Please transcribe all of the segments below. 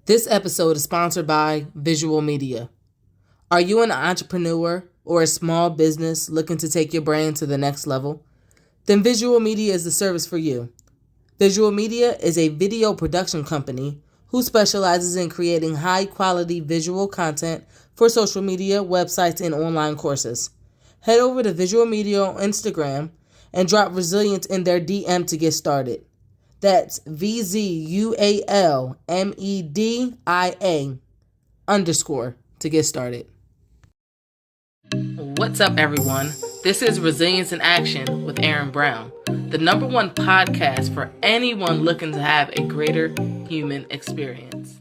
This episode is sponsored by Visual Media. Are you an entrepreneur or a small business looking to take your brand to the next level? Then Visual Media is the service for you. Visual Media is a video production company who specializes in creating high-quality visual content for social media, websites, and online courses. Head over to Visual Media on Instagram and drop Resilience in their DM to get started. That's VZUALMEDIA _ to get started. What's up, everyone? This is Resilience in Action with Erin Brown, the #1 podcast for anyone looking to have a greater human experience.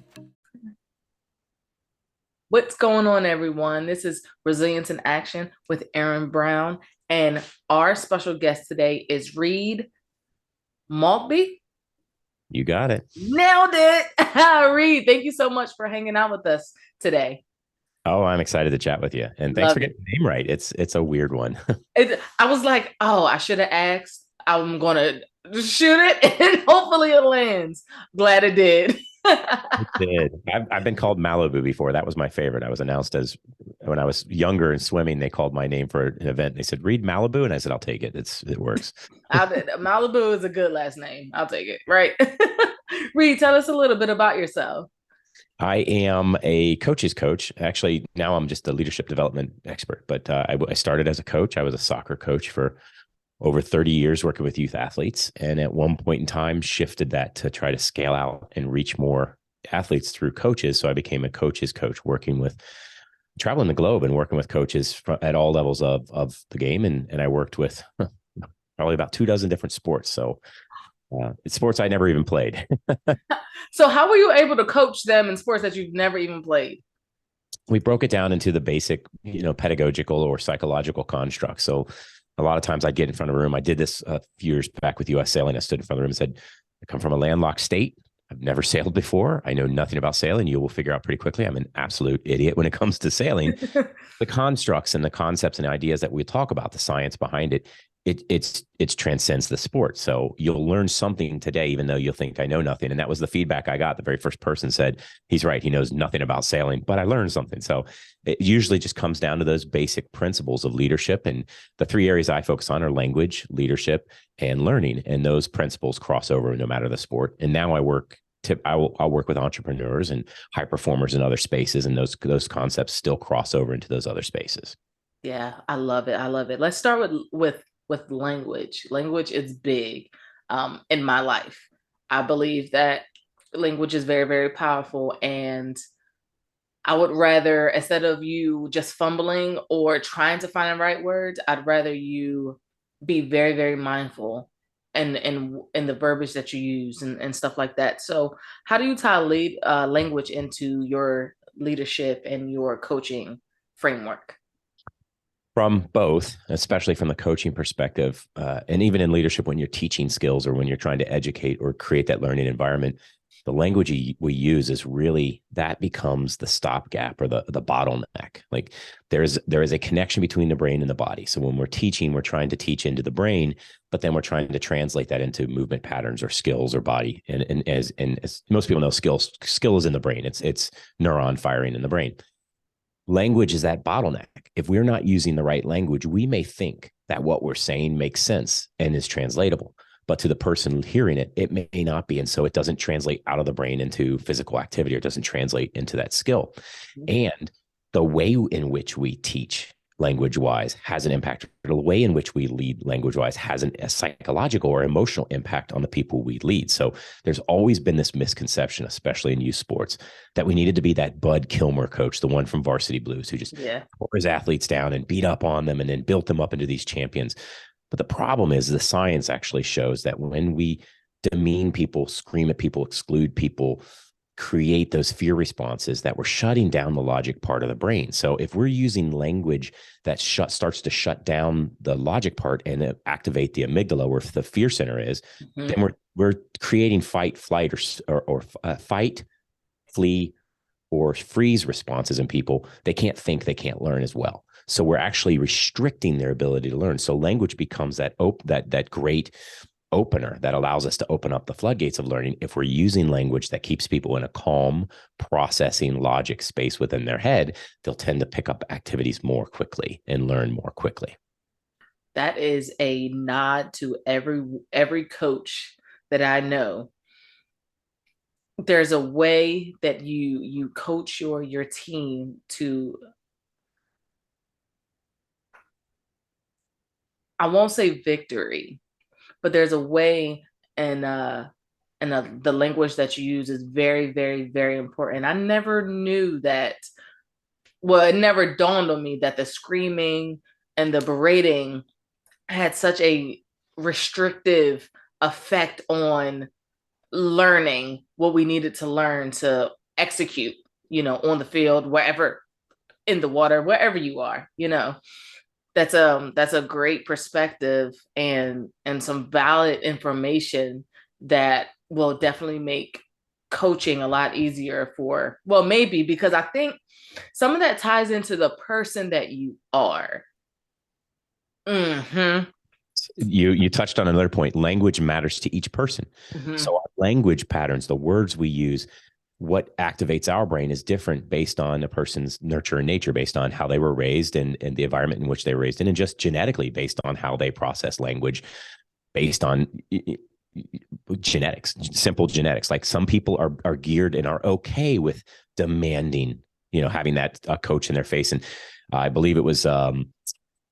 What's going on, everyone? This is Resilience in Action with Erin Brown, and our special guest today is Reed Maltbie. You got it. Nailed it. Reed, thank you so much for hanging out with us today. Oh, I'm excited to chat with you. And thanks for getting the name right. It's a weird one. I was like, oh, I should have asked. I'm going to shoot it and hopefully it lands. Glad it did. It did. I've been called Malibu before. That was my favorite. I was announced as, when I was younger and swimming, they called my name for an event. They said, Reed Malibu. And I said, I'll take it. It works. Malibu is a good last name. I'll take it. Right. Reed, tell us a little bit about yourself. I am a coach's coach. Actually, now I'm just a leadership development expert, but I started as a coach. I was a soccer coach for over 30 years working with youth athletes. And at one point in time, shifted that to try to scale out and reach more athletes through coaches. So I became a coach's coach, traveling the globe and working with coaches at all levels of the game. And I worked with probably about 24 different sports. So it's sports I never even played. So how were you able to coach them in sports that you've never even played? We broke it down into the basic, pedagogical or psychological constructs. So a lot of times I'd get in front of a room. I did this a few years back with U.S. Sailing. I stood in front of the room and said, I come from a landlocked state. I've never sailed before. I know nothing about sailing. You will figure out pretty quickly I'm an absolute idiot when it comes to sailing. The constructs and the concepts and ideas that we talk about, the science behind it, it transcends the sport. So you'll learn something today, even though you'll think I know nothing. And that was the feedback I got. The very first person said, he's right. He knows nothing about sailing, but I learned something. So it usually just comes down to those basic principles of leadership. And the 3 areas I focus on are language, leadership, and learning. And those principles cross over no matter the sport. And now I'll work with entrepreneurs and high performers in other spaces. And those concepts still cross over into those other spaces. Yeah, I love it. I love it. Let's start with language. Language is big in my life. I believe that language is very, very powerful. And I would rather, instead of you just fumbling or trying to find the right words, I'd rather you be very, very mindful in the verbiage that you use and stuff like that. So how do you tie language into your leadership and your coaching framework? From both, especially from the coaching perspective, and even in leadership, when you're teaching skills or when you're trying to educate or create that learning environment, the language we use is really, that becomes the stopgap or the bottleneck. Like there is a connection between the brain and the body. So when we're teaching, we're trying to teach into the brain, but then we're trying to translate that into movement patterns or skills or body. And as most people know, skill is in the brain. It's neuron firing in the brain. Language is that bottleneck. If we're not using the right language, we may think that what we're saying makes sense and is translatable, but to the person hearing it, it may not be. And so it doesn't translate out of the brain into physical activity, or it doesn't translate into that skill. And the way in which we teach language-wise has an impact. The way in which we lead language-wise has a psychological or emotional impact on the people we lead. So there's always been this misconception, especially in youth sports, that we needed to be that Bud Kilmer coach, the one from Varsity Blues, who just tore his athletes down and beat up on them and then built them up into these champions. But the problem is the science actually shows that when we demean people, scream at people, exclude people, create those fear responses, that we're shutting down the logic part of the brain. So if we're using language that starts to shut down the logic part and activate the amygdala, where the fear center is, then we're creating fight, flight, or fight, flee, or freeze responses in people. They can't think, they can't learn as well. So we're actually restricting their ability to learn. So language becomes that great opener that allows us to open up the floodgates of learning if we're using language that keeps people in a calm processing logic space within their head. They'll tend to pick up activities more quickly and learn more quickly. That is a nod to every coach that I know. There's a way that you coach your team to, I won't say victory, but there's a way, and the language that you use is very, very, very important. I never knew that. Well, it never dawned on me that the screaming and the berating had such a restrictive effect on learning what we needed to learn to execute, on the field, wherever, in the water, wherever you are, that's a great perspective and some valid information that will definitely make coaching a lot easier for, well, maybe because I think some of that ties into the person that you are. Mm-hmm. You touched on another point. Language matters to each person. Mm-hmm. So our language patterns, the words we use, what activates our brain is different based on a person's nurture and nature, based on how they were raised and the environment in which they were raised in, and just genetically based on how they process language, based on genetics, simple genetics. Like some people are geared and are okay with demanding, having that coach in their face. And I believe it was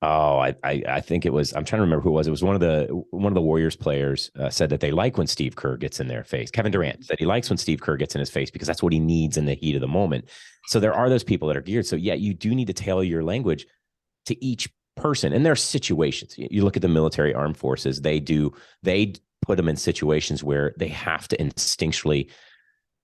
I think it was, I'm trying to remember who it was. It was one of the Warriors players said that they like when Steve Kerr gets in their face. Kevin Durant said he likes when Steve Kerr gets in his face because that's what he needs in the heat of the moment. So there are those people that are geared. So yeah, you do need to tailor your language to each person. And there are situations. You look at the military armed forces, they put them in situations where they have to instinctually,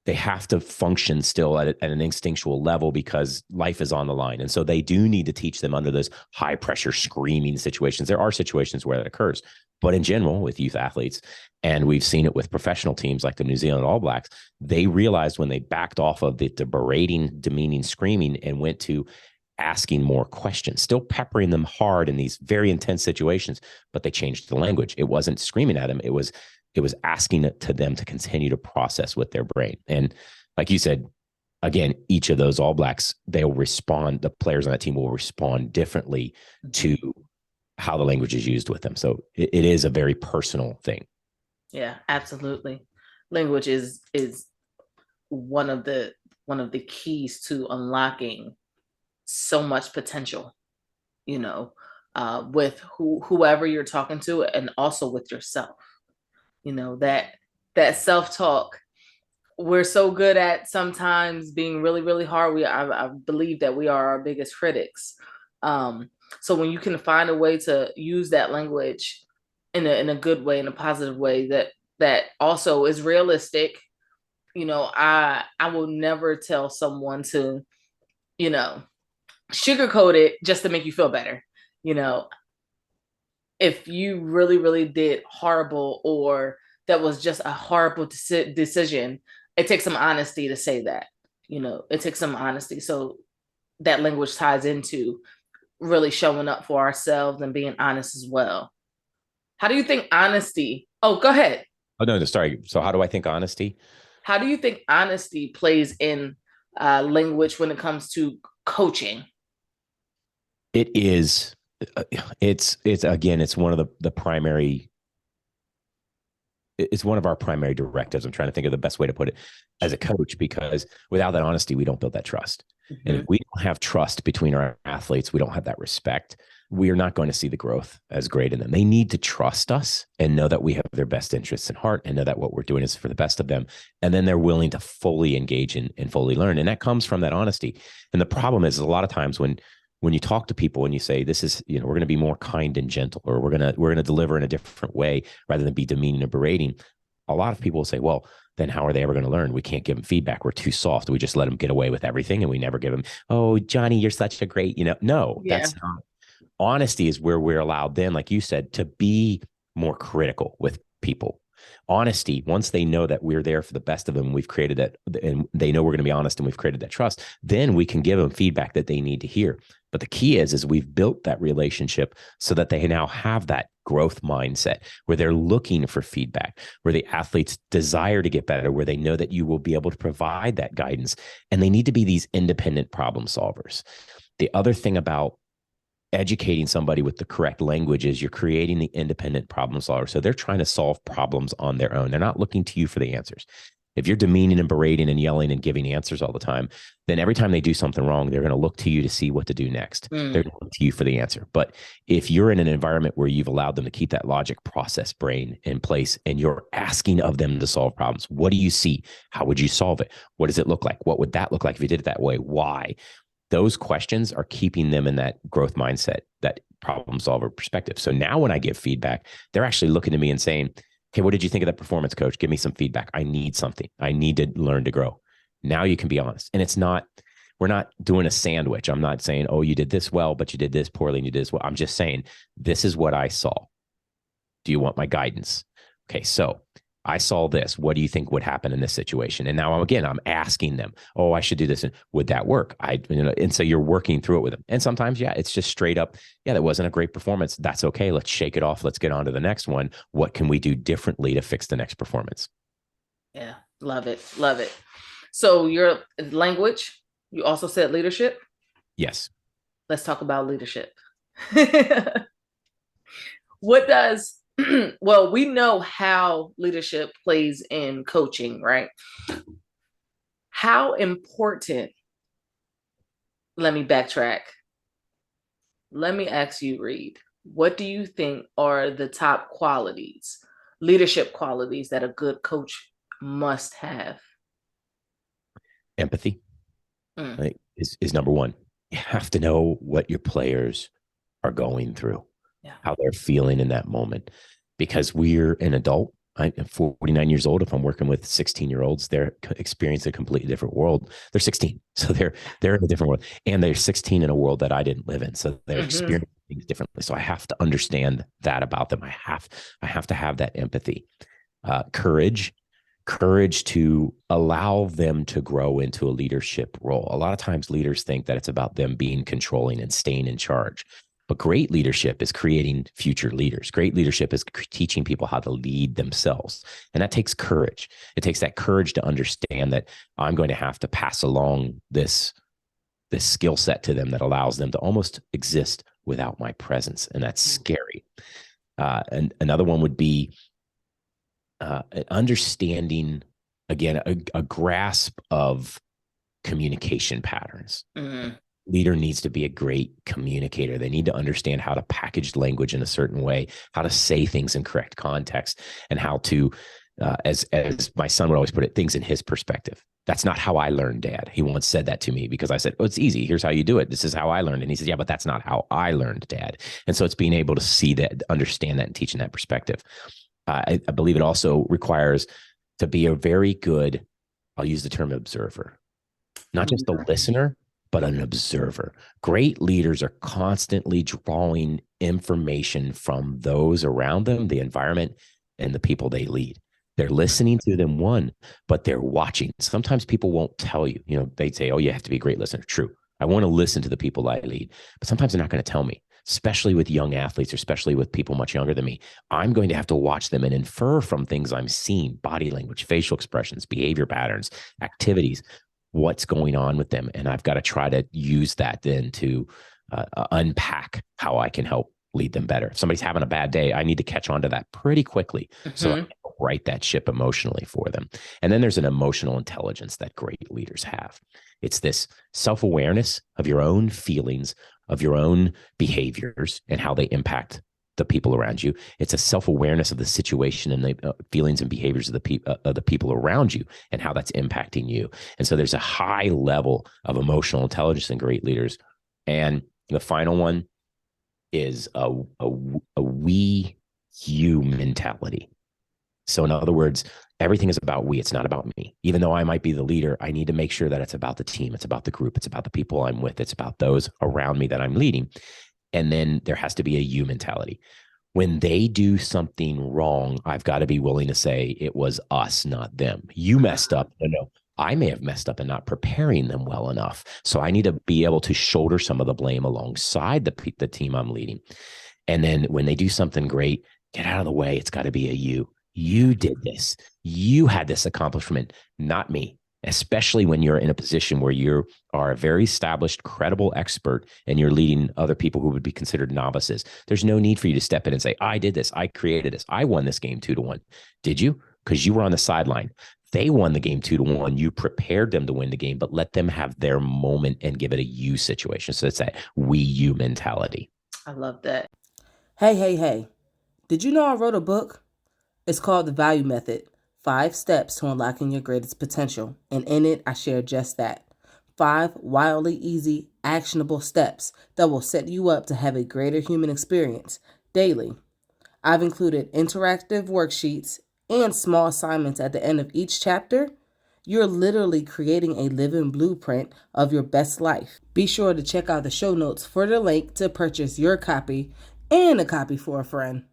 they have to function still at an instinctual level because life is on the line. And so they do need to teach them under those high pressure screaming situations. There are situations where that occurs, but in general with youth athletes, and we've seen it with professional teams like the New Zealand All Blacks, they realized when they backed off of the berating, demeaning, screaming and went to asking more questions, still peppering them hard in these very intense situations, but they changed the language. It wasn't screaming at them. It was asking it to them to continue to process with their brain. And like you said, again, each of those All Blacks, they'll respond, the players on that team will respond differently to how the language is used with them. So it is a very personal thing. Yeah, absolutely. Language is one of the keys to unlocking so much potential, with whoever you're talking to, and also with yourself. That self-talk, we're so good at sometimes being really, really hard. I believe that we are our biggest critics. So when you can find a way to use that language in a good way, in a positive way, that also is realistic, I will never tell someone to, sugarcoat it just to make you feel better. If you really, really did horrible, or that was just a horrible decision, it takes some honesty to say that. It takes some honesty. So that language ties into really showing up for ourselves and being honest as well. How do you think honesty? Oh, go ahead. Oh, no, sorry. So how do I think honesty? How do you think honesty plays in language when it comes to coaching? It is, it's again, it's one of the primary, it's one of our primary directives. I'm trying to think of the best way to put it as a coach, because without that honesty, we don't build that trust. Mm-hmm. And if we don't have trust between our athletes, we don't have that respect, we are not going to see the growth as great in them. They need to trust us and know that we have their best interests in heart and know that what we're doing is for the best of them. And then they're willing to fully engage and fully learn. And that comes from that honesty. And the problem is a lot of times when you talk to people and you say, this is, we're going to be more kind and gentle, or we're going to deliver in a different way rather than be demeaning or berating. A lot of people will say, well, then how are they ever going to learn? We can't give them feedback. We're too soft. We just let them get away with everything. And we never give them, oh, Johnny, you're such a great, no, yeah. That's not. Honesty is where we're allowed then, like you said, to be more critical with people. Honesty, once they know that we're there for the best of them, we've created that, and they know we're going to be honest and we've created that trust, then we can give them feedback that they need to hear. But the key is we've built that relationship so that they now have that growth mindset, where they're looking for feedback, where the athletes desire to get better, where they know that you will be able to provide that guidance. And they need to be these independent problem solvers. The other thing about educating somebody with the correct language is you're creating the independent problem solver. So they're trying to solve problems on their own. They're not looking to you for the answers. If you're demeaning and berating and yelling and giving answers all the time, then every time they do something wrong, they're going to look to you to see what to do next. They're going to look to you for the answer. But if you're in an environment where you've allowed them to keep that logic process brain in place and you're asking of them to solve problems, what do you see? How would you solve it? What does it look like? What would that look like if you did it that way? Why? Those questions are keeping them in that growth mindset, that problem solver perspective. So now when I give feedback, they're actually looking to me and saying, okay, what did you think of that performance, coach? Give me some feedback. I need something. I need to learn to grow. Now you can be honest. And we're not doing a sandwich. I'm not saying, oh, you did this well, but you did this poorly and you did this well. I'm just saying, this is what I saw. Do you want my guidance? Okay, so I saw this. What do you think would happen in this situation? And now I'm asking them, oh, I should do this. And would that work? And so you're working through it with them. And sometimes, yeah, it's just straight up. Yeah, that wasn't a great performance. That's okay. Let's shake it off. Let's get on to the next one. What can we do differently to fix the next performance? Yeah. Love it. Love it. So your language, you also said leadership. Yes. Let's talk about leadership. What does well, we know how leadership plays in coaching, right? How important, let me backtrack. Let me ask you, Reed, what do you think are the top qualities, leadership qualities that a good coach must have? Empathy is number one. You have to know what your players are going through, how they're feeling in that moment. Because we're an adult, I'm 49 years old. If I'm working with 16-year-olds, they're experiencing a completely different world. They're 16, so they're in a different world, and they're 16 in a world that I didn't live in. So they're experiencing things differently. So I have to understand that about them. I have to have that empathy, courage to allow them to grow into a leadership role. A lot of times leaders think that it's about them being controlling and staying in charge. But great leadership is creating future leaders. Great leadership is teaching people how to lead themselves. And that takes courage. It takes that courage to understand that I'm going to have to pass along this skill set to them that allows them to almost exist without my presence. And that's scary. And another one would be an understanding, again, a grasp of communication patterns. Leader needs to be a great communicator. They need to understand how to package language in a certain way, how to say things in correct context, and how to, as my son would always put it, things in his perspective. That's not how I learned, Dad. He once said that to me because I said, oh, it's easy. Here's how you do it. This is how I learned. And he said, yeah, but that's not how I learned, Dad. And so it's being able to see that, understand that, and teaching that perspective. I believe it also requires to be a very good, I'll use the term observer, not just a listener, but an observer. Great leaders are constantly drawing information from those around them, the environment, and the people they lead. They're listening to them, but they're watching. Sometimes people won't tell you, they'd say, oh, you have to be a great listener. True. I want to listen to the people I lead, but sometimes they're not going to tell me, especially with young athletes, or especially with people much younger than me. I'm going to have to watch them and infer from things I'm seeing, body language, facial expressions, behavior patterns, activities, what's going on with them. And I've got to try to use that then to unpack how I can help lead them better. If somebody's having a bad day, I need to catch on to that pretty quickly so I can right that ship emotionally for them. And then there's an emotional intelligence that great leaders have. It's this self-awareness of your own feelings, of your own behaviors, and how they impact the people around you. It's a self-awareness of the situation and the feelings and behaviors of the people around you and how that's impacting you. And so there's a high level of emotional intelligence in great leaders. And the final one is a we you mentality. So in other words, everything is about we. It's not about me. Even though I might be the leader, I need to make sure that it's about the team. It's about the group. It's about the people I'm with. It's about those around me that I'm leading. And then there has to be a you mentality. When they do something wrong, I've got to be willing to say it was us, not them. You messed up. No, I may have messed up in not preparing them well enough. So I need to be able to shoulder some of the blame alongside the team I'm leading. And then when they do something great, get out of the way. It's got to be a you. Yeah. You did this. You had this accomplishment, not me. Especially when you're in a position where you are a very established, credible expert and you're leading other people who would be considered novices. There's no need for you to step in and say, I did this. I created this. I won this game 2-1. Did you? Because you were on the sideline. They won the game 2-1. You prepared them to win the game, but let them have their moment and give it a you situation. So it's that we you mentality. I love that. Hey, hey, hey. Did you know I wrote a book? It's called The Value Method, 5 Steps to Unlocking Your Greatest Potential. And in it, I share just that. 5 wildly easy, actionable steps that will set you up to have a greater human experience daily. I've included interactive worksheets and small assignments at the end of each chapter. You're literally creating a living blueprint of your best life. Be sure to check out the show notes for the link to purchase your copy and a copy for a friend.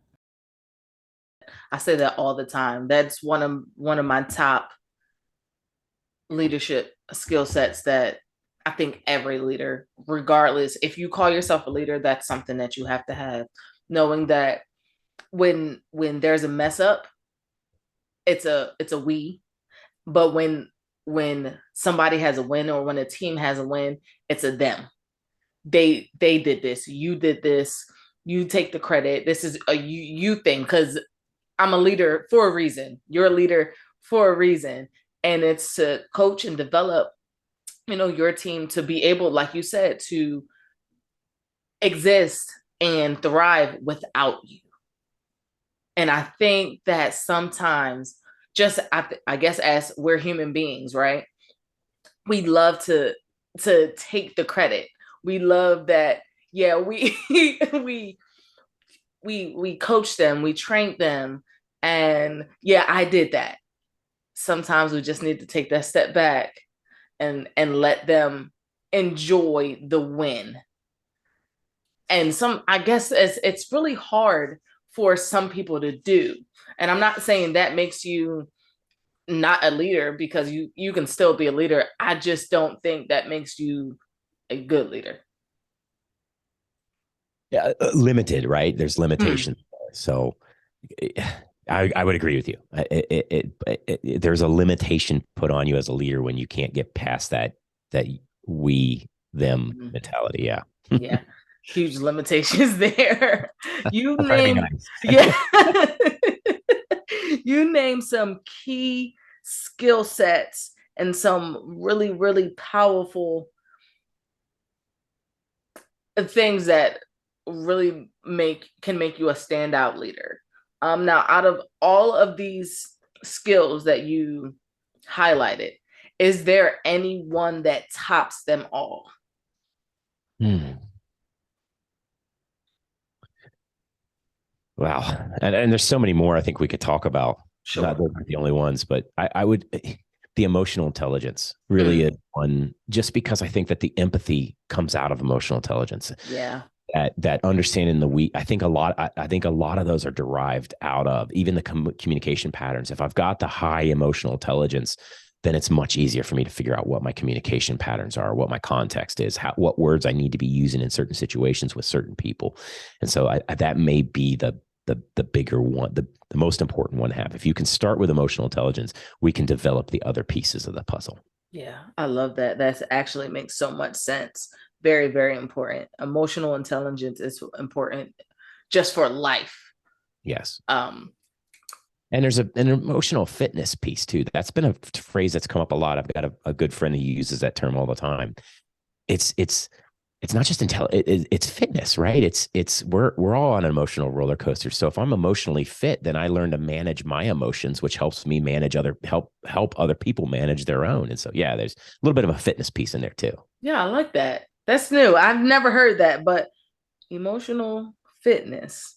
I say that all the time. That's one of my top leadership skill sets that I think every leader, regardless if you call yourself a leader, that's something that you have to have. Knowing that when there's a mess up, it's a we, but when somebody has a win or when a team has a win, it's a them. They did this, you did this, you take the credit. This is a you thing because I'm a leader for a reason. You're a leader for a reason. And it's to coach and develop, your team to be able, like you said, to exist and thrive without you. And I think that sometimes just I guess as we're human beings, right? We love to take the credit. We love that, yeah, we we coach them, we train them, and yeah, I did that. Sometimes we just need to take that step back and let them enjoy the win. And I guess it's really hard for some people to do. And I'm not saying that makes you not a leader, because you can still be a leader. I just don't think that makes you a good leader. Yeah, limited, right? There's limitations. So I would agree with you. There's a limitation put on you as a leader when you can't get past that we them mentality. Yeah. Yeah. Huge limitations there. You I'm trying to be name, nice. yeah. You name some key skill sets and some really, really powerful things that really can make you a standout leader. Now, out of all of these skills that you highlighted, is there any one that tops them all? Wow. And there's so many more I think we could talk about. Sure. Not those aren't the only ones, but I would, the emotional intelligence really is one, just because I think that the empathy comes out of emotional intelligence. Yeah. That understanding I think a lot of those are derived out of even the communication patterns. If I've got the high emotional intelligence, then it's much easier for me to figure out what my communication patterns are, what my context is, what words I need to be using in certain situations with certain people. And so that may be the bigger one, the most important one to have. If you can start with emotional intelligence, we can develop the other pieces of the puzzle. Yeah, I love that. That actually makes so much sense. Very, very important. Emotional intelligence is important just for life. Yes. And there's an emotional fitness piece too. That's been a phrase that's come up a lot. I've got a good friend who uses that term all the time. It's not just it's fitness, right? We're all on an emotional roller coaster. So if I'm emotionally fit, then I learn to manage my emotions, which helps me help other people manage their own. And so, yeah, there's a little bit of a fitness piece in there too. Yeah, I like that. That's new. I've never heard that, but emotional fitness.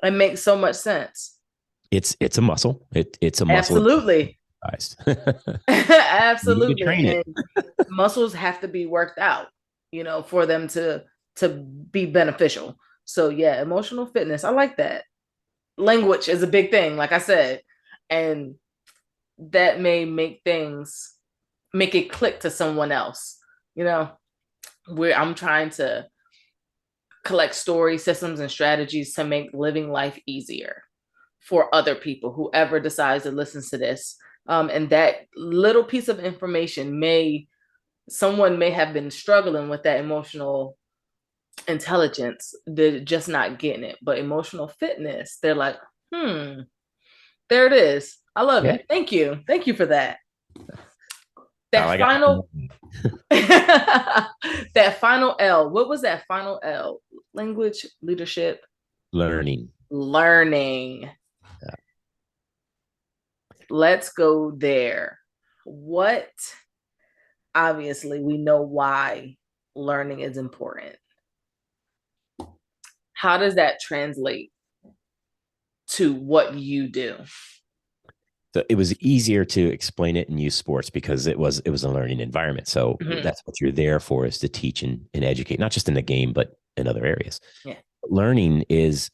It makes so much sense. It's a muscle. It's a muscle. Absolutely. Absolutely. And muscles have to be worked out, for them to be beneficial. So yeah, emotional fitness. I like that. Language is a big thing, like I said, and that may make it click to someone else. Where I'm trying to collect stories, systems, and strategies to make living life easier for other people, whoever decides to listen to this. And that little piece of information someone may have been struggling with that emotional intelligence, they're just not getting it. But emotional fitness, they're like, there it is. I love Yeah. it. Thank you. Thank you for that. I got That final L. What was that final L? Language, leadership, learning. Yeah. Let's go there. Obviously, we know why learning is important. How does that translate to what you do? So it was easier to explain it and use sports because it was a learning environment. So that's what you're there for, is to teach and educate, not just in the game, but in other areas. Yeah. Learning is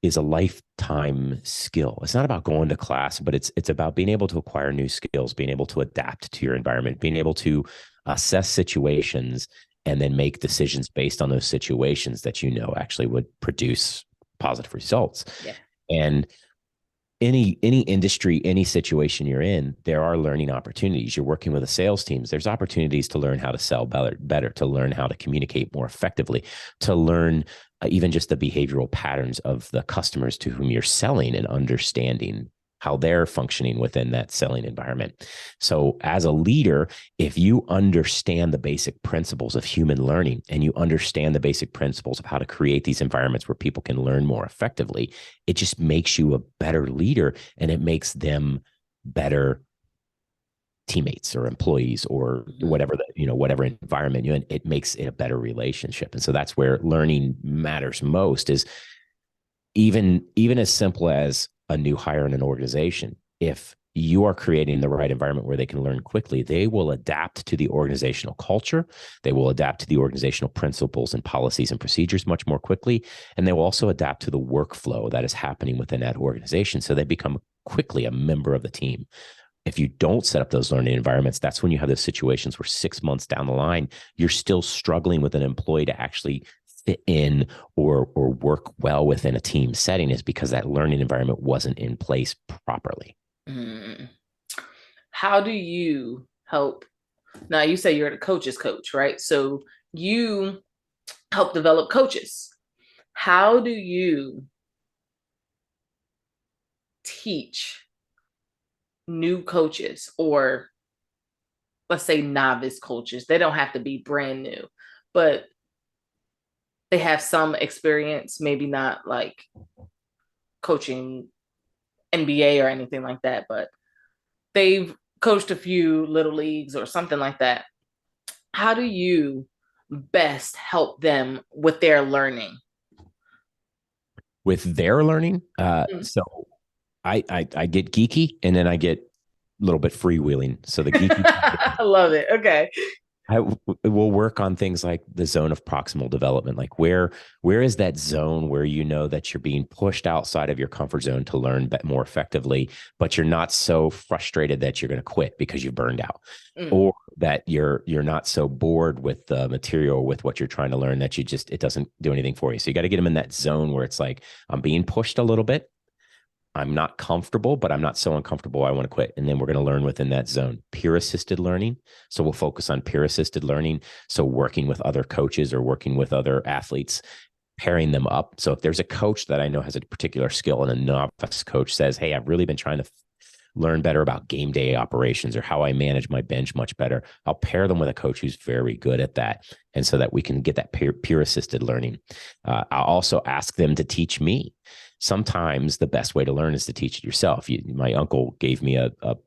a lifetime skill. It's not about going to class, but it's about being able to acquire new skills, being able to adapt to your environment, being able to assess situations and then make decisions based on those situations that actually would produce positive results. Yeah. And any industry, any situation you're in, there are learning opportunities. You're working with a sales teams. There's opportunities to learn how to sell better, to learn how to communicate more effectively, to learn even just the behavioral patterns of the customers to whom you're selling and understanding how they're functioning within that selling environment. So as a leader, if you understand the basic principles of human learning and you understand the basic principles of how to create these environments where people can learn more effectively, it just makes you a better leader, and it makes them better teammates or employees or whatever whatever environment you're in. It makes it a better relationship. And so that's where learning matters most, is even as simple as a new hire in an organization. If you are creating the right environment where they can learn quickly, they will adapt to the organizational culture. They will adapt to the organizational principles and policies and procedures much more quickly. And they will also adapt to the workflow that is happening within that organization. So they become quickly a member of the team. If you don't set up those learning environments, that's when you have those situations where 6 months down the line, you're still struggling with an employee to actually fit in or work well within a team setting, is because that learning environment wasn't in place properly. How do you help? Now, you say you're the coach's coach, right? So you help develop coaches. How do you teach new coaches, or let's say novice coaches? They don't have to be brand new, but they have some experience, maybe not like coaching NBA or anything like that, but they've coached a few little leagues or something like that. How do you best help them with their learning? With their learning, so I get geeky, and then I get a little bit freewheeling. So the geeky, I love it. Okay. I will work on things like the zone of proximal development. Like where is that zone where you know that you're being pushed outside of your comfort zone to learn more effectively, but you're not so frustrated that you're going to quit because you've burned out, or that you're not so bored with the material, with what you're trying to learn, that it doesn't do anything for you. So you got to get them in that zone where it's like, I'm being pushed a little bit. I'm not comfortable, but I'm not so uncomfortable I want to quit. And then we're going to learn within that zone. Peer assisted learning. So we'll focus on peer assisted learning. So working with other coaches or working with other athletes, pairing them up. So if there's a coach that I know has a particular skill and a novice coach says, hey, I've really been trying to learn better about game day operations or how I manage my bench much better, I'll pair them with a coach who's very good at that. And so that we can get that peer assisted learning. I'll also ask them to teach me. Sometimes the best way to learn is to teach it yourself. My uncle gave me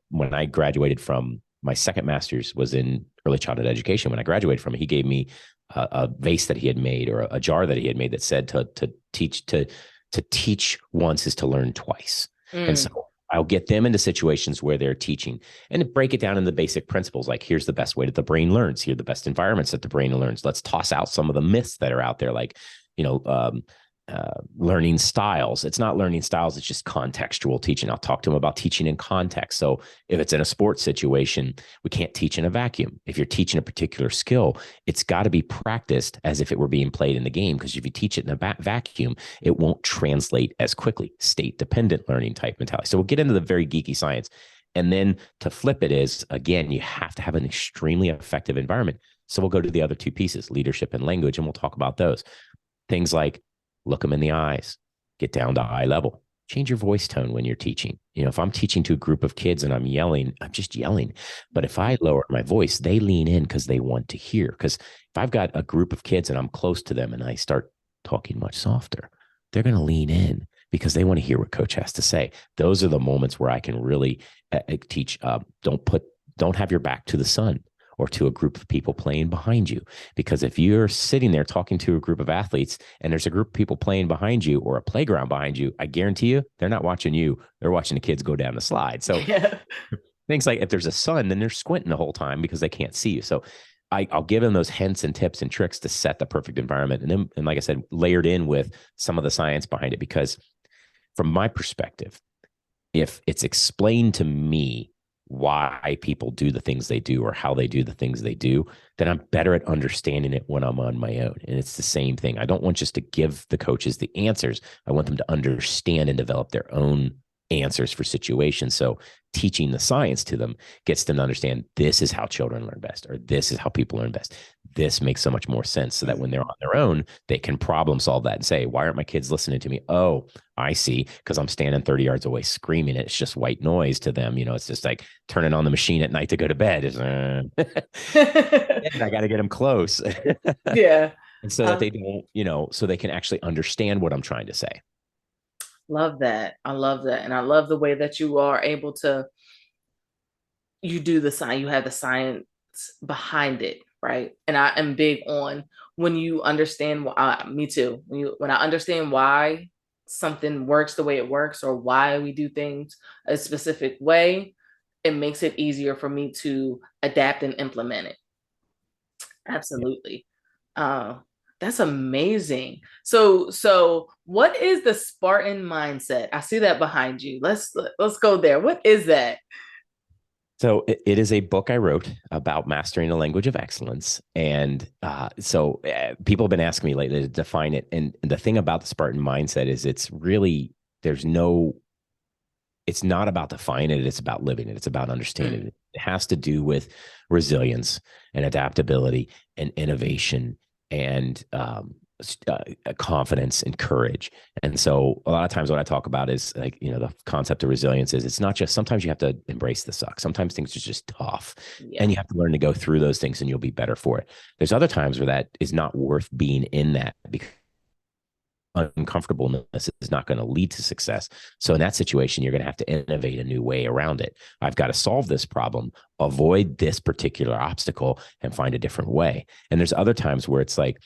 when I graduated from my second master's was in early childhood education. When I graduated from it, he gave me a vase that he had made, or a jar that he had made, that said to teach once is to learn twice. And so I'll get them into situations where they're teaching and break it down in the basic principles. Like, here's the best way that the brain learns. Here are the best environments that the brain learns. Let's toss out some of the myths that are out there. Like, learning styles. It's not learning styles. It's just contextual teaching. I'll talk to them about teaching in context. So if it's in a sports situation, we can't teach in a vacuum. If you're teaching a particular skill, it's got to be practiced as if it were being played in the game. Because if you teach it in a vacuum, it won't translate as quickly. State dependent learning type mentality. So we'll get into the very geeky science. And then to flip it is, again, you have to have an extremely effective environment. So we'll go to the other two pieces, leadership and language, and we'll talk about those. Things like look them in the eyes, get down to eye level, change your voice tone when you're teaching. If I'm teaching to a group of kids and I'm yelling, I'm just yelling. But if I lower my voice, they lean in because they want to hear. Because if I've got a group of kids and I'm close to them and I start talking much softer, they're going to lean in because they want to hear what coach has to say. Those are the moments where I can really teach. Don't have your back to the sun or to a group of people playing behind you. Because if you're sitting there talking to a group of athletes and there's a group of people playing behind you or a playground behind you, I guarantee you, they're not watching you. They're watching the kids go down the slide. So things like if there's a sun, then they're squinting the whole time because they can't see you. So I'll give them those hints and tips and tricks to set the perfect environment. And like I said, layered in with some of the science behind it, because from my perspective, if it's explained to me why people do the things they do or how they do the things they do, then I'm better at understanding it when I'm on my own. And it's the same thing. I don't want just to give the coaches the answers. I want them to understand and develop their own answers for situations. So teaching the science to them gets them to understand this is how children learn best, or this is how people learn best. This makes so much more sense, so that when they're on their own, they can problem solve that and say, why aren't my kids listening to me? Oh, I see. Because I'm standing 30 yards away screaming. It's just white noise to them. It's just like turning on the machine at night to go to bed. And I got to get them close. Yeah. And so that they don't, so they can actually understand what I'm trying to say. Love that. I love that. And I love the way that you are able to, you do the science, you have the science behind it, right? And I am big on when you understand, me too, when I understand why something works the way it works or why we do things a specific way, it makes it easier for me to adapt and implement it. Absolutely. That's amazing. So what is the Spartan mindset? I see that behind you. Let's go there. What is that? So it is a book I wrote about mastering the language of excellence. And so people have been asking me lately to define it. And the thing about the Spartan mindset is it's not about defining it. It's about living it. It's about understanding it. It has to do with resilience and adaptability and innovation and confidence and courage. And so a lot of times what I talk about is like, the concept of resilience is it's not just, sometimes you have to embrace the suck. Sometimes things are just tough and you have to learn to go through those things and you'll be better for it. There's other times where that is not worth being in that because uncomfortableness is not going to lead to success. So in that situation, you're going to have to innovate a new way around it. I've got to solve this problem, avoid this particular obstacle, and find a different way. And there's other times where it's like,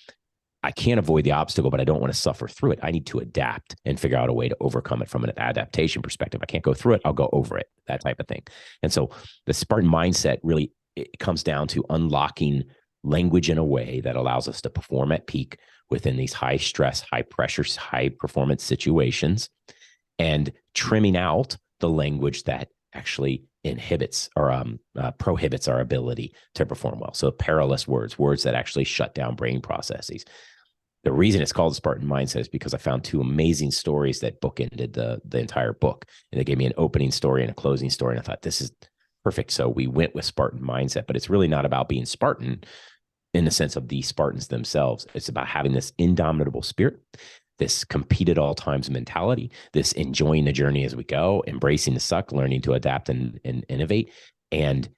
I can't avoid the obstacle, but I don't want to suffer through it. I need to adapt and figure out a way to overcome it from an adaptation perspective. I can't go through it. I'll go over it, that type of thing. And so the Spartan mindset really, it comes down to unlocking language in a way that allows us to perform at peak within these high stress, high pressure, high performance situations, and trimming out the language that actually inhibits or prohibits our ability to perform well. So perilous words that actually shut down brain processes. The reason it's called the Spartan Mindset is because I found two amazing stories that bookended the entire book. And they gave me an opening story and a closing story. And I thought, this is perfect. So we went with Spartan Mindset, but it's really not about being Spartan in the sense of the Spartans themselves. It's about having this indomitable spirit, this compete at all times mentality, this enjoying the journey as we go, embracing the suck, learning to adapt and innovate, and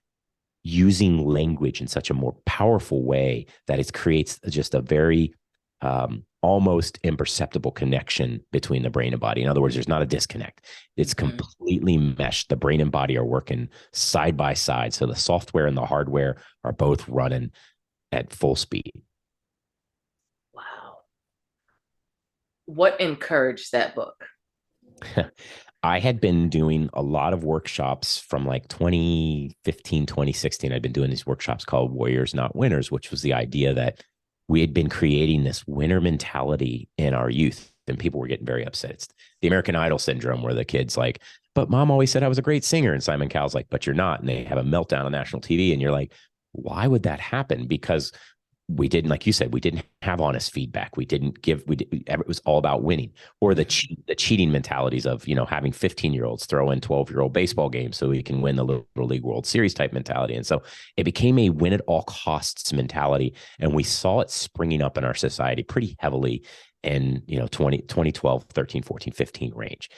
using language in such a more powerful way that it creates just a very almost imperceptible connection between the brain and body. In other words, there's not a disconnect. It's completely meshed. The brain and body are working side by side. So the software and the hardware are both running at full speed. Wow. What encouraged that book? I had been doing a lot of workshops from like 2015, 2016. I'd been doing these workshops called Warriors, Not Winners, which was the idea that we had been creating this winner mentality in our youth. and people were getting very upset. It's the American Idol syndrome, where the kid's like, but mom always said I was a great singer. And Simon Cowell's like, but you're not. And they have a meltdown on national TV. And you're like, why would that happen? Because we didn't, like you said, we didn't have honest feedback. We didn't give, it was all about winning, or the cheating mentalities of, having 15-year-olds throw in 12-year-old baseball games so we can win the Little League World Series type mentality. And so it became a win at all costs mentality. And we saw it springing up in our society pretty heavily in, 2012, 13, 14, 15 range.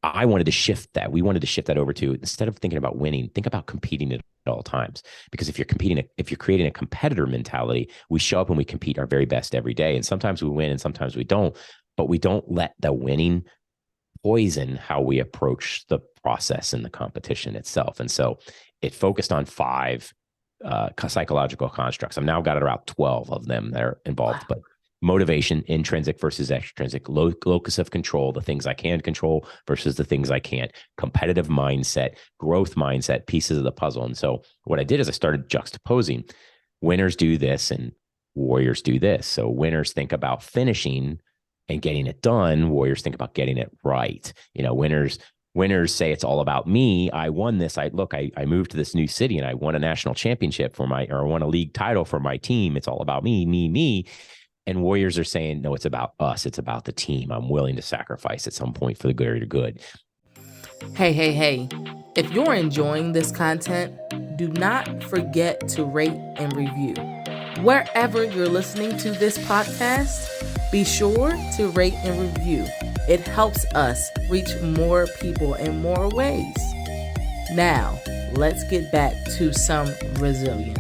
I wanted to shift that. We wanted to shift that over to, instead of thinking about winning, think about competing at all times. Because if you're creating a competitor mentality, we show up and we compete our very best every day. And sometimes we win and sometimes we don't, but we don't let the winning poison how we approach the process and the competition itself. And so it focused on 5 psychological constructs. I've now got around 12 of them that are involved, but motivation, intrinsic versus extrinsic, locus of control, the things I can control versus the things I can't, competitive mindset, growth mindset, pieces of the puzzle. And so what I did is I started juxtaposing. Winners do this and warriors do this. So winners think about finishing and getting it done. Warriors think about getting it right. Winners say it's all about me. I won this. I moved to this new city and I won a national championship or won a league title for my team. It's all about me, me, me. And warriors are saying, no, it's about us. It's about the team. I'm willing to sacrifice at some point for the greater good. Hey. If you're enjoying this content, do not forget to rate and review. Wherever you're listening to this podcast, be sure to rate and review. It helps us reach more people in more ways. Now, let's get back to some resilience.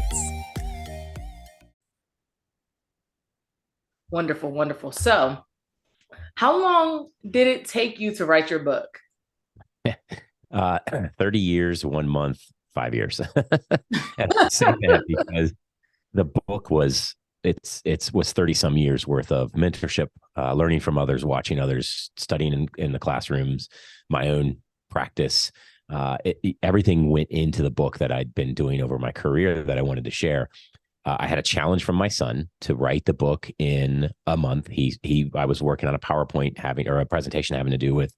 Wonderful, wonderful. So, how long did it take you to write your book? 30 years, 1 month, 5 years. And I say that because the book was 30 some years worth of mentorship, learning from others, watching others, studying in the classrooms, my own practice. Everything went into the book that I'd been doing over my career that I wanted to share. I had a challenge from my son to write the book in a month. I was working on a PowerPoint a presentation having to do with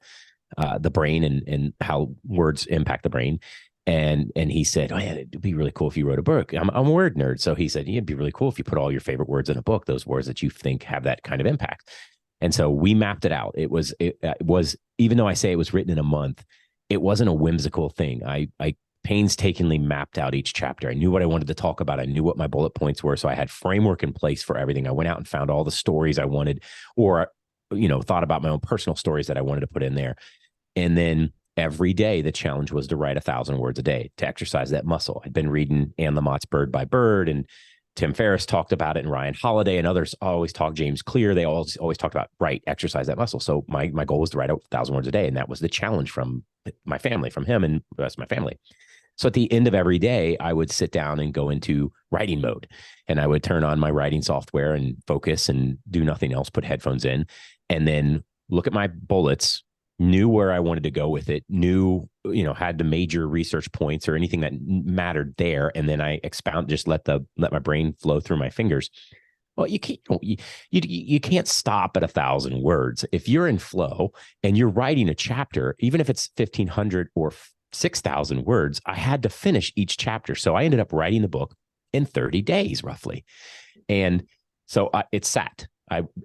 the brain and how words impact the brain. And he said, oh yeah, it'd be really cool if you wrote a book. I'm a word nerd. So he said, yeah, it'd be really cool if you put all your favorite words in a book, those words that you think have that kind of impact. And so we mapped it out. It was, even though I say it was written in a month, it wasn't a whimsical thing. I painstakingly mapped out each chapter. I knew what I wanted to talk about. I knew what my bullet points were. So I had framework in place for everything. I went out and found all the stories I wanted, or, thought about my own personal stories that I wanted to put in there. And then every day, the challenge was to write 1,000 words a day to exercise that muscle. I'd been reading Anne Lamott's Bird by Bird, and Tim Ferriss talked about it, and Ryan Holiday and others always talk, James Clear. They always talked about, exercise that muscle. So my goal was to write 1,000 words a day. And that was the challenge from my family, from him and the rest of my family. So at the end of every day, I would sit down and go into writing mode, and I would turn on my writing software and focus and do nothing else, put headphones in, and then look at my bullets, knew where I wanted to go with it, had the major research points or anything that mattered there. And then I just let my brain flow through my fingers. Well, you can't stop at 1,000 words. If you're in flow and you're writing a chapter, even if it's 1,500 or 6,000 words, I had to finish each chapter. So I ended up writing the book in 30 days, roughly. And so it sat.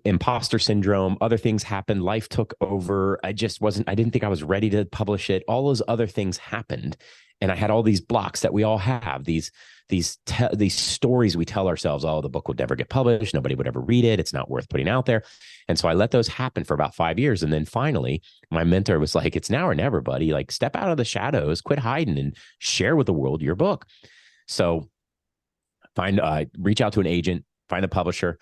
Imposter syndrome, other things happened. Life took over. I didn't think I was ready to publish it. All those other things happened. And I had all these blocks that we all have, these stories we tell ourselves, oh, the book would never get published. Nobody would ever read it. It's not worth putting out there. And so I let those happen for about 5 years. And then finally, my mentor was like, it's now or never, buddy. Like, step out of the shadows, quit hiding, and share with the world your book. So reach out to an agent, find a publisher.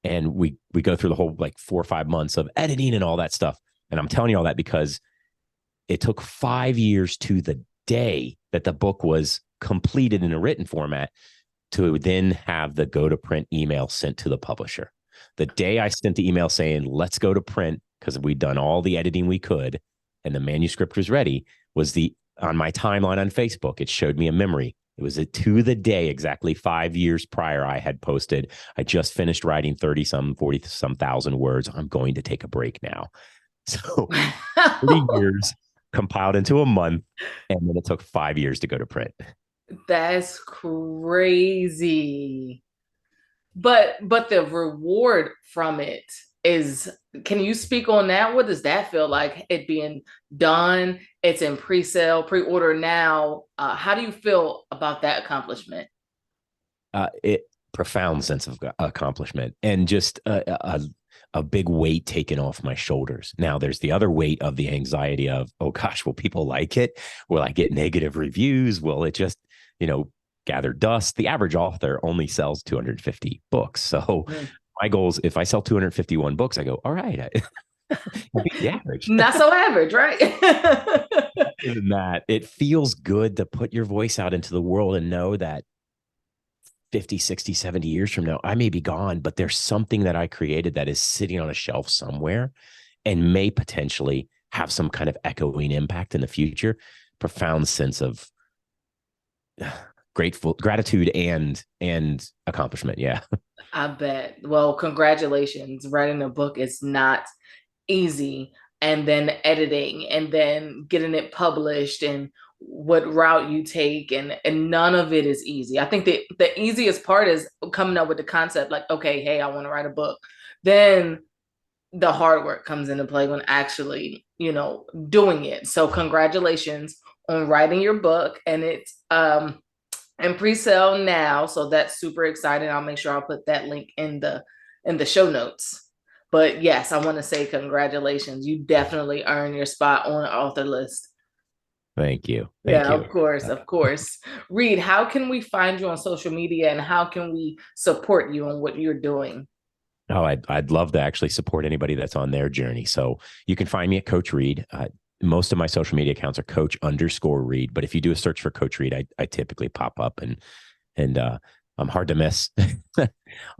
And we go through the whole 4 or 5 months of editing and all that stuff. And I'm telling you all that because it took 5 years to the day that the book was completed in a written format to then have the go to print email sent to the publisher. The day I sent the email saying, let's go to print, because we'd done all the editing we could and the manuscript was ready, was on my timeline on Facebook. It showed me a memory. It was to the day, exactly 5 years prior, I had posted, I just finished writing 30 some, 40 some thousand words. I'm going to take a break now. So 3 years compiled into a month, and then it took 5 years to go to print. That's crazy. But the reward from it is, can you speak on that? What does that feel like? It being done, it's in pre-sale, pre-order now. How do you feel about that accomplishment? It profound sense of accomplishment, and just a big weight taken off my shoulders. Now there's the other weight of the anxiety of, oh gosh, will people like it? Will I get negative reviews? Will it just, gather dust? The average author only sells 250 books. So my goal is, if I sell 251 books, I go, all right, I beat the average. Not so average, right? Even that, it feels good to put your voice out into the world and know that 50, 60, 70 years from now, I may be gone, but there's something that I created that is sitting on a shelf somewhere and may potentially have some kind of echoing impact in the future. Profound sense of gratitude and accomplishment. Yeah. I bet. Well, congratulations. Writing a book is not easy. And then editing and then getting it published and what route you take, and none of it is easy. I think the easiest part is coming up with the concept, like, okay, hey, I want to write a book. Then the hard work comes into play when actually, doing it. So congratulations on writing your book, and it's in pre-sale now. So that's super exciting. I'll make sure I'll put that link in the show notes. But yes, I want to say congratulations. You definitely earned your spot on the author list. Thank you. Thank you. Of course, of course. Reed, how can we find you on social media, and how can we support you on what you're doing? Oh, I'd love to actually support anybody that's on their journey. So you can find me at Coach Reed. Most of my social media accounts are Coach_Reed. But if you do a search for Coach Reed, I typically pop up, and I'm hard to miss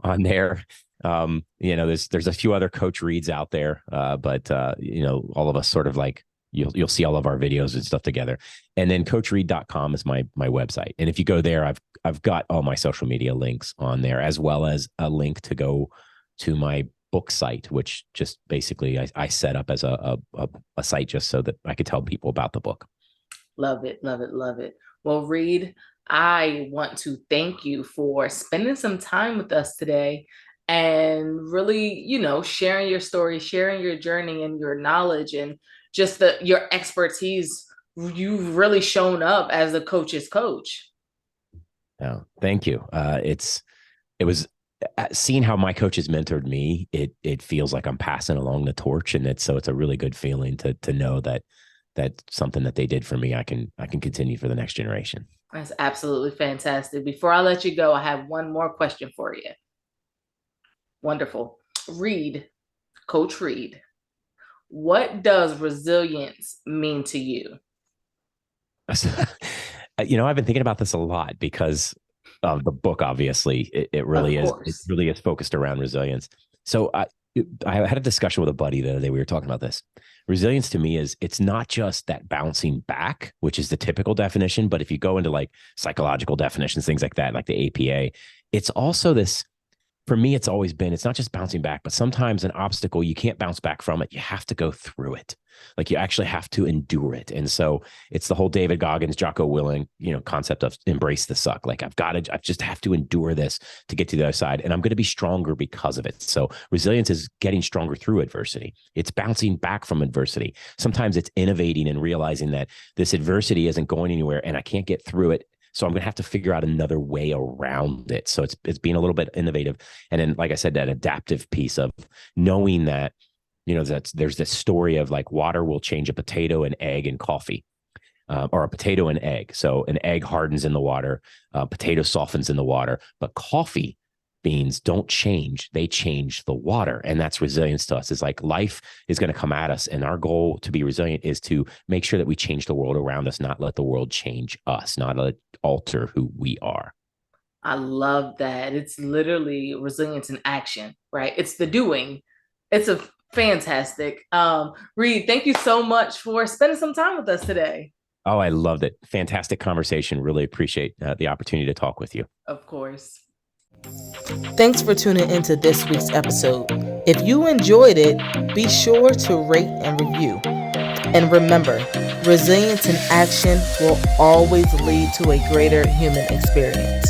on there. There's a few other Coach Reeds out there, but all of us sort of like, you'll see all of our videos and stuff together. And then coachreed.com is my website. And if you go there, I've got all my social media links on there, as well as a link to go to my book site, which just basically I set up as a site just so that I could tell people about the book. Love it, love it, love it. Well, Reed, I want to thank you for spending some time with us today and really, sharing your story, sharing your journey and your knowledge, and just your expertise. You've really shown up as a coach's coach. Oh, thank you. It was seeing how my coaches mentored me. It feels like I'm passing along the torch, and it's a really good feeling to know that something that they did for me, I can continue for the next generation. That's absolutely fantastic. Before I let you go, I have one more question for you. Wonderful. Reed, Coach Reed, what does resilience mean to you? I've been thinking about this a lot because of the book. Obviously, it really is. It really is focused around resilience. So I had a discussion with a buddy the other day. We were talking about this. Resilience to me it's not just that bouncing back, which is the typical definition. But if you go into like psychological definitions, things like that, like the APA, it's also this. For me, it's always been, it's not just bouncing back, but sometimes an obstacle, you can't bounce back from it. You have to go through it. Like you actually have to endure it. And so it's the whole David Goggins, Jocko Willing, concept of embrace the suck. Like I just have to endure this to get to the other side. And I'm going to be stronger because of it. So resilience is getting stronger through adversity. It's bouncing back from adversity. Sometimes it's innovating and realizing that this adversity isn't going anywhere and I can't get through it. So I'm going to have to figure out another way around it. So it's being a little bit innovative. And then, like I said, that adaptive piece of knowing that, there's this story of like water will change a potato, an egg, and coffee, or a potato and egg. So an egg hardens in the water, potato softens in the water, but coffee beans don't change. They change the water. And that's resilience to us. It's like life is going to come at us. And our goal to be resilient is to make sure that we change the world around us, not let the world change us, not alter who we are. I love that. It's literally resilience in action, right? It's the doing. It's a fantastic. Reed, thank you so much for spending some time with us today. Oh, I loved it. Fantastic conversation. Really appreciate the opportunity to talk with you. Of course. Thanks for tuning into this week's episode. If you enjoyed it, be sure to rate and review. And remember, resilience in action will always lead to a greater human experience.